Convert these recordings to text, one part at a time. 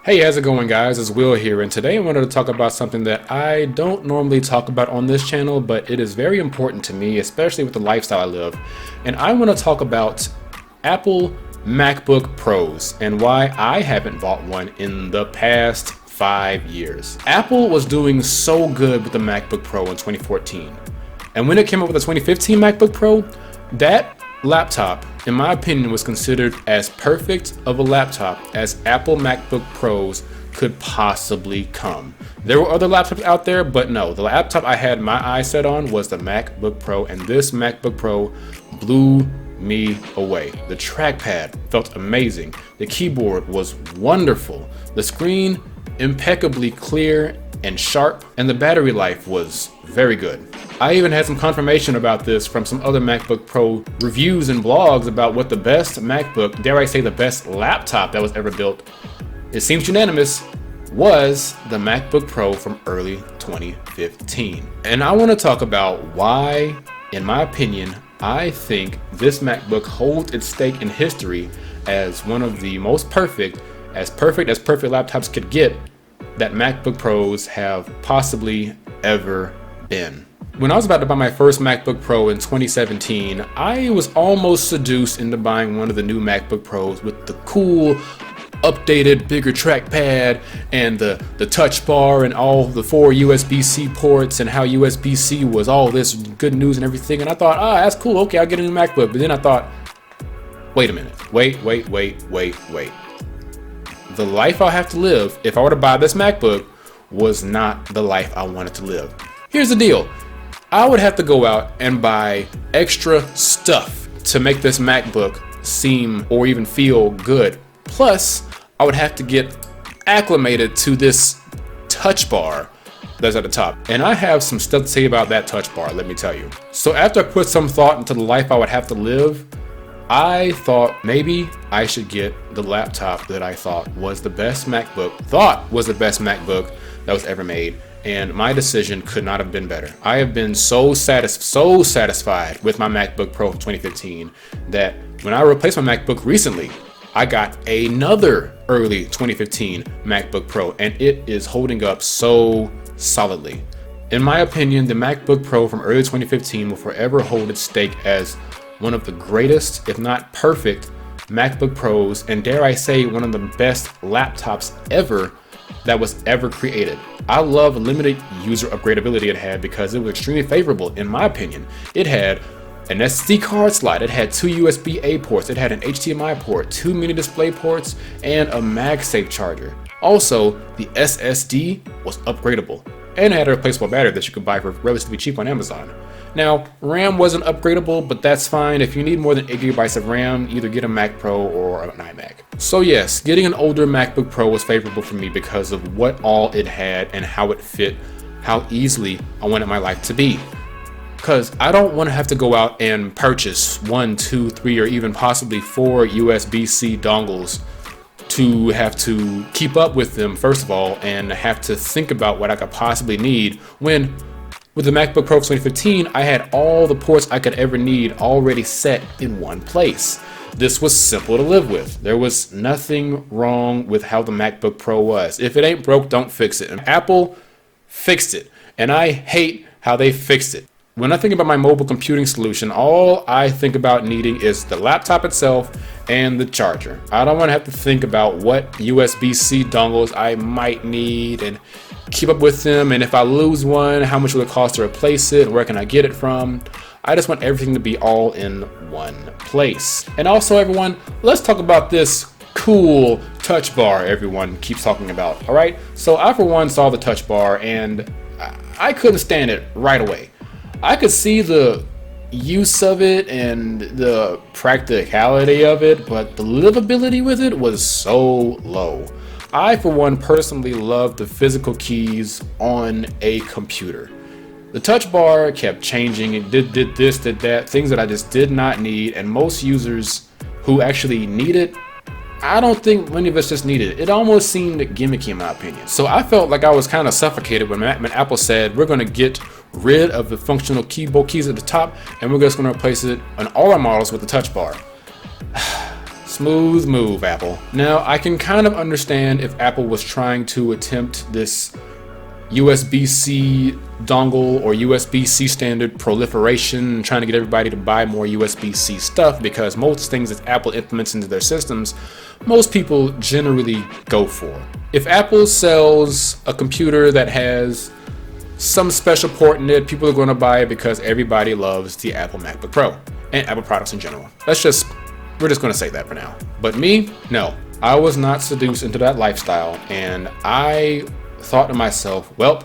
Hey, how's it going, guys? It's Will here, and today I wanted to talk about something that I don't normally talk about on this channel, but it is very important to me, especially with the lifestyle I live. And I want to talk about Apple MacBook Pros and why I haven't bought one in the past 5 years. Apple was doing so good with the MacBook Pro in 2014. And when it came up with the 2015 MacBook Pro, that laptop, in my opinion, was considered as perfect of a laptop as Apple MacBook Pros could possibly come. There were other laptops out there, but no, the laptop I had my eyes set on was the MacBook Pro, and this MacBook Pro blew me away. The trackpad felt amazing. The keyboard was wonderful. The screen impeccably clear and sharp, and the battery life was very good. I even had some confirmation about this from some other MacBook Pro reviews and blogs about what the best MacBook, dare I say the best laptop that was ever built, it seems unanimous, was the MacBook Pro from early 2015. And I want to talk about why, in my opinion, I think this MacBook holds its stake in history as one of the most perfect as perfect laptops could get that MacBook Pros have possibly ever been. When I was about to buy my first MacBook Pro in 2017, I was almost seduced into buying one of the new MacBook Pros with the cool, updated, bigger trackpad and the touch bar and all the 4 USB-C ports and how USB-C was all this good news and everything. And I thought, that's cool, okay, I'll get a new MacBook. But then I thought, wait a minute, wait. The life I'll have to live if I were to buy this MacBook was not the life I wanted to live. Here's the deal. I would have to go out and buy extra stuff to make this MacBook seem or even feel good. Plus, I would have to get acclimated to this touch bar that's at the top. And I have some stuff to say about that touch bar, let me tell you. So after I put some thought into the life I would have to live, I thought maybe I should get the laptop that I thought was the best MacBook that was ever made. And my decision could not have been better. I have been so satisfied with my MacBook Pro from 2015 that when I replaced my MacBook recently, I got another early 2015 MacBook Pro, and it is holding up so solidly. In my opinion, the MacBook Pro from early 2015 will forever hold its stake as one of the greatest, if not perfect, MacBook Pros, and dare I say, one of the best laptops ever that was ever created. I love limited user upgradability it had because it was extremely favorable in my opinion. It had an SD card slot, it had 2 USB-A ports, it had an HDMI port, 2 mini display ports, and a MagSafe charger. Also, the SSD was upgradable and it had a replaceable battery that you could buy for relatively cheap on Amazon. Now, RAM wasn't upgradable, but that's fine. If you need more than 8 GB of RAM, either get a Mac Pro or an iMac. So yes, getting an older MacBook Pro was favorable for me because of what all it had and how it fit, how easily I wanted my life to be. Because I don't want to have to go out and purchase 1, 2, 3, or even possibly 4 USB-C dongles to have to keep up with them, first of all, and have to think about what I could possibly need when with the MacBook Pro 2015, I had all the ports I could ever need already set in one place. This was simple to live with. There was nothing wrong with how the MacBook Pro was. If it ain't broke, don't fix it. And Apple fixed it, and I hate how they fixed it. When I think about my mobile computing solution, all I think about needing is the laptop itself and the charger. I don't want to have to think about what USB-C dongles I might need and keep up with them, and if I lose one, how much will it cost to replace it, where can I get it from? I just want everything to be all in one place. And also, everyone, let's talk about this cool touch bar everyone keeps talking about. All right, so I for one saw the touch bar and I couldn't stand it right away. I could see the use of it and the practicality of it, but the livability with it was so low. I, for one, personally love the physical keys on a computer. The touch bar kept changing. It did this, did that, things that I just did not need, and most users who actually need it, I don't think many of us just needed it. It almost seemed gimmicky in my opinion. So I felt like I was kind of suffocated when Apple said, we're going to get rid of the functional keyboard keys at the top, and we're just going to replace it on all our models with the touch bar. Smooth move, Apple. Now, I can kind of understand if Apple was trying to attempt this USB-C dongle or USB-C standard proliferation, trying to get everybody to buy more USB-C stuff, because most things that Apple implements into their systems, most people generally go for. If Apple sells a computer that has some special port in it, people are going to buy it because everybody loves the Apple MacBook Pro and Apple products in general. We're just going to say that for now. But me, no, I was not seduced into that lifestyle, and I thought to myself, well,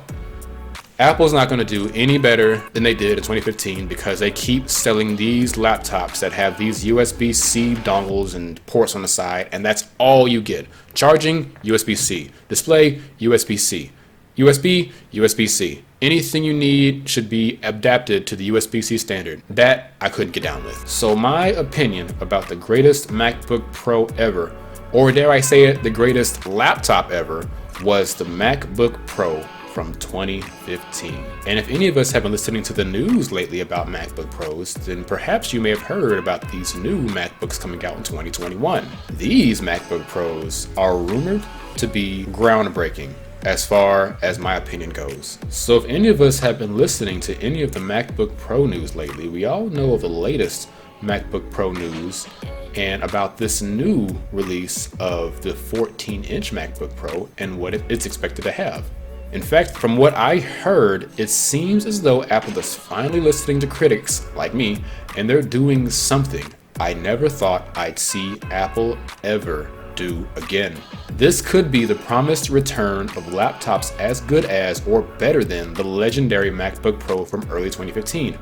Apple's not going to do any better than they did in 2015 because they keep selling these laptops that have these USB-C dongles and ports on the side, and that's all you get. Charging, USB-C. Display, USB-C. USB, USB-C. Anything you need should be adapted to the USB-C standard. That I couldn't get down with. So my opinion about the greatest MacBook Pro ever, or dare I say it, the greatest laptop ever, was the MacBook Pro from 2015. And if any of us have been listening to the news lately about MacBook Pros, then perhaps you may have heard about these new MacBooks coming out in 2021. These MacBook Pros are rumored to be groundbreaking as far as my opinion goes. So if any of us have been listening to any of the MacBook Pro news lately, we all know of the latest MacBook Pro news and about this new release of the 14-inch MacBook Pro and what it's expected to have. In fact, from what I heard, it seems as though Apple is finally listening to critics like me, and they're doing something I never thought I'd see Apple ever do again. This could be the promised return of laptops as good as or better than the legendary MacBook Pro from early 2015.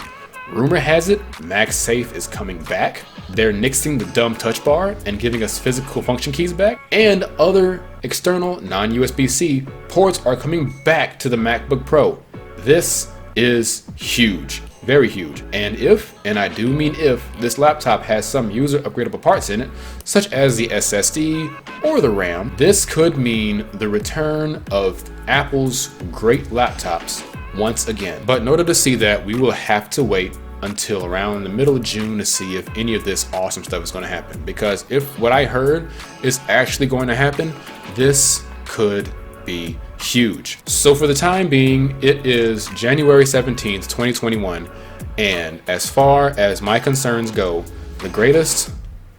Rumor has it, MagSafe is coming back. They're nixing the dumb touch bar and giving us physical function keys back. And other external non-USB-C ports are coming back to the MacBook Pro. This is huge, very huge. And if, and I do mean if, this laptop has some user upgradable parts in it, such as the SSD or the RAM, this could mean the return of Apple's great laptops once again. But in order to see that, we will have to wait until around the middle of June to see if any of this awesome stuff is going to happen. Because if what I heard is actually going to happen, this could be huge. So for the time being, it is January 17th, 2021. And as far as my concerns go, the greatest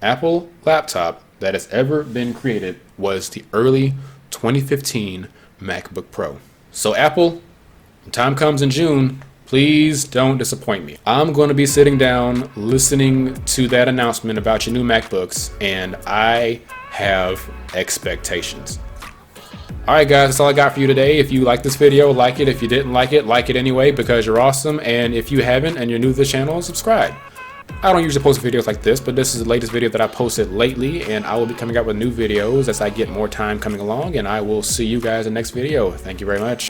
Apple laptop that has ever been created was the early 2015 MacBook Pro. So Apple, when time comes in June, please don't disappoint me. I'm going to be sitting down listening to that announcement about your new MacBooks, and I have expectations. Alright guys, that's all I got for you today. If you like this video, like it. If you didn't like it anyway because you're awesome. And if you haven't and you're new to the channel, subscribe. I don't usually post videos like this, but this is the latest video that I posted lately, and I will be coming out with new videos as I get more time coming along, and I will see you guys in the next video. Thank you very much.